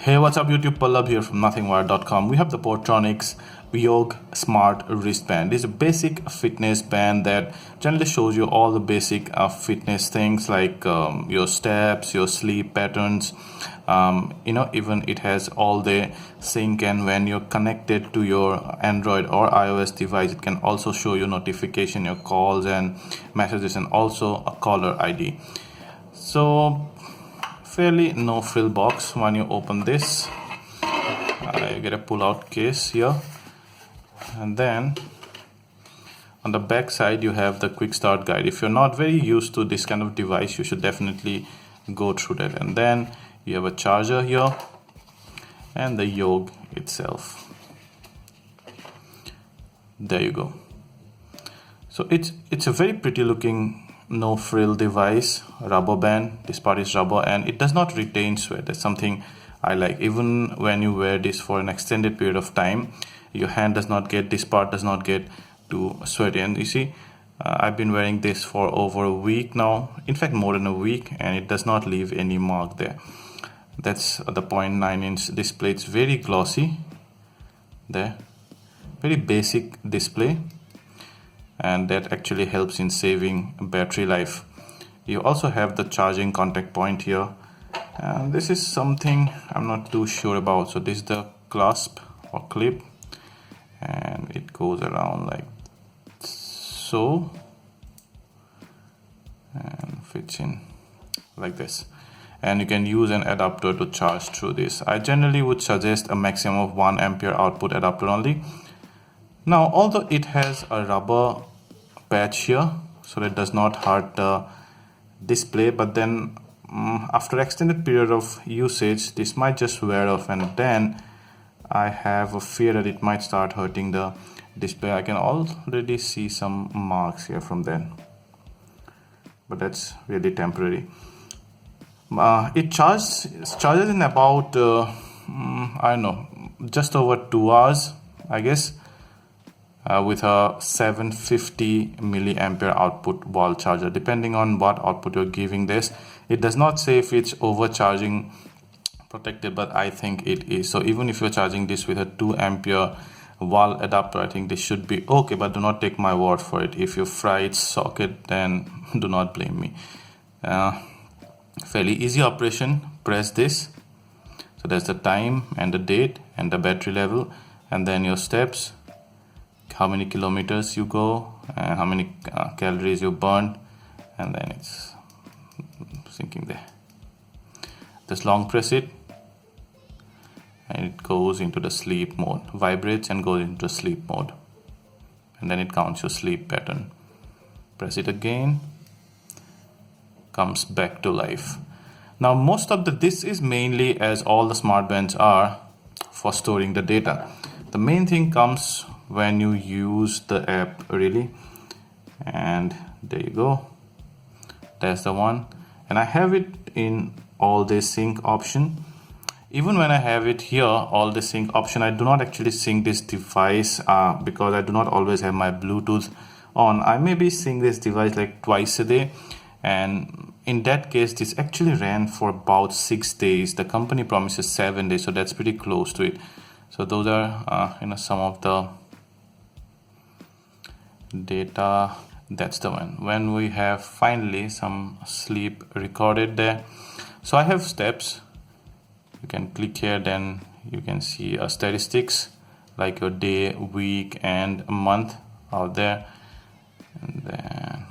Hey, what's up YouTube? Pallab here from nothingwire.com. We have the Portronics Yogg Smart Wristband. It's a basic fitness band that generally shows you all the basic fitness things like your steps, your sleep patterns. Even it has all the sync, and when you're connected to your Android or iOS device, it can also show you notification, your calls and messages, and also a caller ID. So fairly no frill box. When you open this, you get a pull-out case here, and then on the back side you have the quick start guide. If you're not very used to this kind of device, you should definitely go through that. And then you have a charger here and the Yogg itself. There you go. So it's a very pretty looking no frill device, rubber band. This part is rubber and it does not retain sweat. That's something I like. Even when you wear this for an extended period of time, your hand does not get, this part does not get too sweaty. And you see, I've been wearing this for over a week now, in fact more than a week, and it does not leave any mark there. That's the 0.9-inch display. It's very glossy there, very basic display, and that actually helps in saving battery life. You also have the charging contact point here, and this is something I'm not too sure about. So this is the clasp or clip, and it goes around like so and fits in like this, and you can use an adapter to charge through this. I generally would suggest a maximum of 1 ampere output adapter only. Now, although it has a rubber patch here, so that does not hurt the display, but then after extended period of usage, this might just wear off, and then I have a fear that it might start hurting the display. I can already see some marks here from then, but that's really temporary. It charges in about I don't know, just over 2 hours, I guess. With a 750 milliampere output wall charger, depending on what output you're giving this. It does not say if it's overcharging protected, but I think it is. So even if you're charging this with a 2 ampere wall adapter, I think this should be okay, but do not take my word for it. If you fry its socket, then do not blame me. Fairly easy operation. Press this, so there's the time and the date and the battery level, and then your steps, how many kilometers you go and how many calories you burned, and then it's syncing there. Just long press it and it goes into the sleep mode, vibrates and goes into sleep mode, and then it counts your sleep pattern. Press it again, comes back to life. Now most of this is mainly, as all the smart bands are, for storing the data. The main thing comes when you use the app really, and there you go, that's the one. And I have it in all the sync option. Even when I have it here, all the sync option, I do not actually sync this device because I do not always have my Bluetooth on. I maybe sync this device like twice a day, and in that case this actually ran for about 6 days. The company promises 7 days, so that's pretty close to it. So those are some of the data. That's the one. When we have finally some sleep recorded there. So I have steps. You can click here, then you can see statistics like your day, week and month out there. And then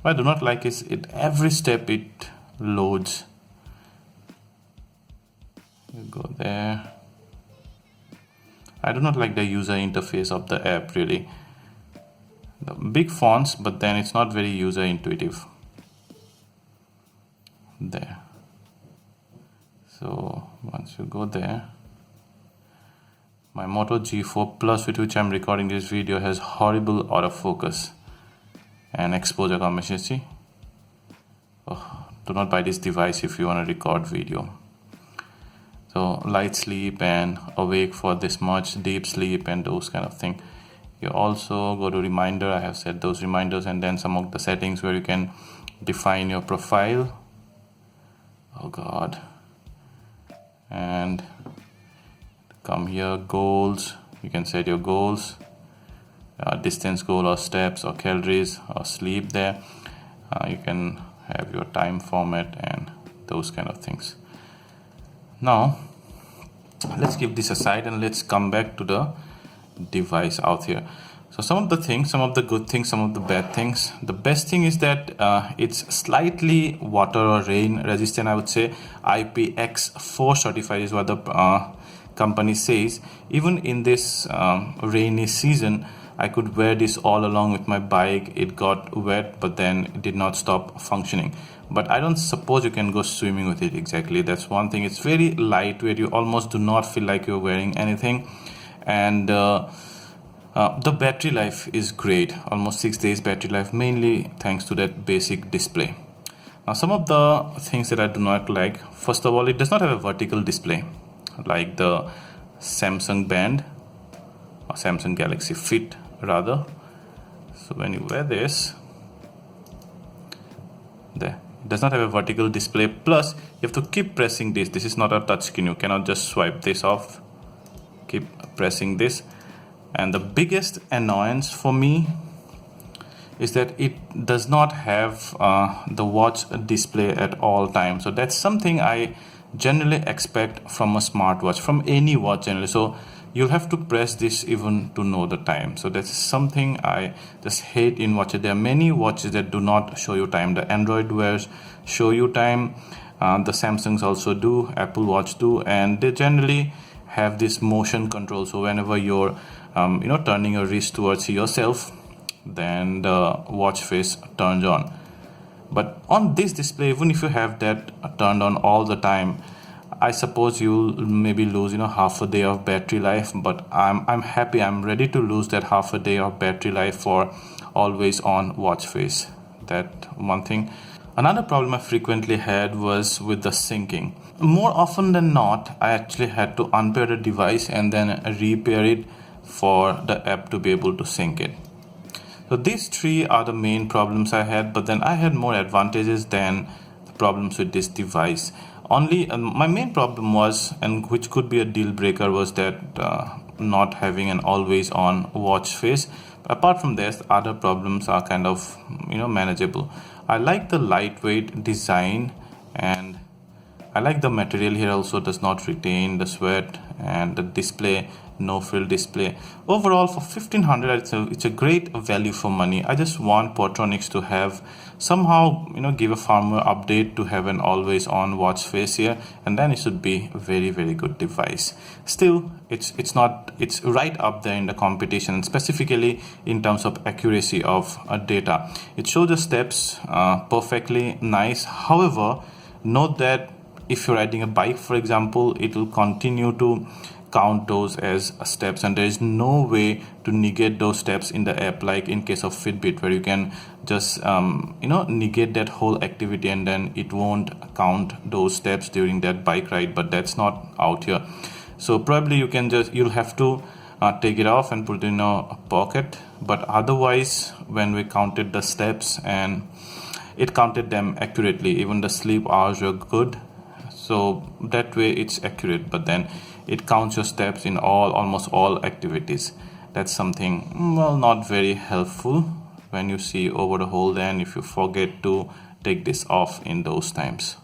what I do not like is it every step it loads. You go there. I do not like the user interface of the app really. The big fonts, but then it's not very user intuitive there. So once you go there, my Moto G4 Plus, with which I'm recording this video, has horrible autofocus and exposure combination. Oh, do not buy this device if you want to record video. So light sleep and awake for this much, deep sleep and those kind of thing. You also go to reminder. I have set those reminders, and then some of the settings where you can define your profile. Oh god, and come here, goals. You can set your goals, distance goal or steps or calories or sleep there. You can have your time format and those kind of things. Now let's keep this aside and let's come back to the device out here. So some of the things, some of the good things, some of the bad things. The best thing is that it's slightly water or rain resistant, I would say. IPX4 certified is what the company says. Even in this rainy season, I could wear this all along with my bike. It got wet, but then it did not stop functioning. But I don't suppose you can go swimming with it exactly. That's one thing. It's very lightweight. You almost do not feel like you're wearing anything. And the battery life is great. Almost 6 days battery life, mainly thanks to that basic display. Now, some of the things that I do not like. First of all, it does not have a vertical display like the Samsung Band or Samsung Galaxy Fit rather. So when you wear this, there, it does not have a vertical display. Plus, you have to keep pressing this. This is not a touch screen. You cannot just swipe this off. Keep pressing this. And the biggest annoyance for me is that it does not have the watch display at all times. So that's something I generally expect from a smartwatch, from any watch generally. So you'll have to press this even to know the time. So that's something I just hate in watches. There are many watches that do not show you time. The Android wears show you time. The Samsungs also do, Apple Watch do, and they generally have this motion control. So whenever you're turning your wrist towards yourself, then the watch face turns on. But on this display, even if you have that turned on all the time, I suppose you'll maybe lose half a day of battery life. But I'm happy, I'm ready to lose that half a day of battery life for always on watch face. That one thing. Another problem I frequently had was with the syncing. More often than not, I actually had to unpair the device and then repair it for the app to be able to sync it. So these three are the main problems I had, but then I had more advantages than the problems with this device. Only my main problem was, and which could be a deal breaker, was that not having an always on watch face. But apart from this, other problems are kind of manageable. I like the lightweight design, and I like the material here also does not retain the sweat, and the display, no frill display. Overall, for 1500, it's a great value for money. I just want Portronics to have somehow give a firmware update to have an always on watch face here, and then it should be a very, very good device. Still, it's right up there in the competition, specifically in terms of accuracy of data. It shows the steps perfectly nice. However, note that if you're riding a bike, for example, it will continue to count those as steps, and there is no way to negate those steps in the app, like in case of Fitbit, where you can just negate that whole activity and then it won't count those steps during that bike ride. But that's not out here. So probably you'll have to take it off and put it in a pocket. But otherwise, when we counted the steps, and it counted them accurately, even the sleep hours were good. So that way it's accurate, but then it counts your steps in almost all activities. That's something, well, not very helpful when you see over the whole day, and if you forget to take this off in those times.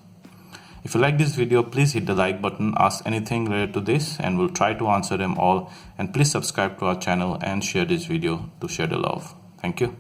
If you like this video, please hit the like button, ask anything related to this, and we'll try to answer them all. And please subscribe to our channel and share this video to share the love. Thank you.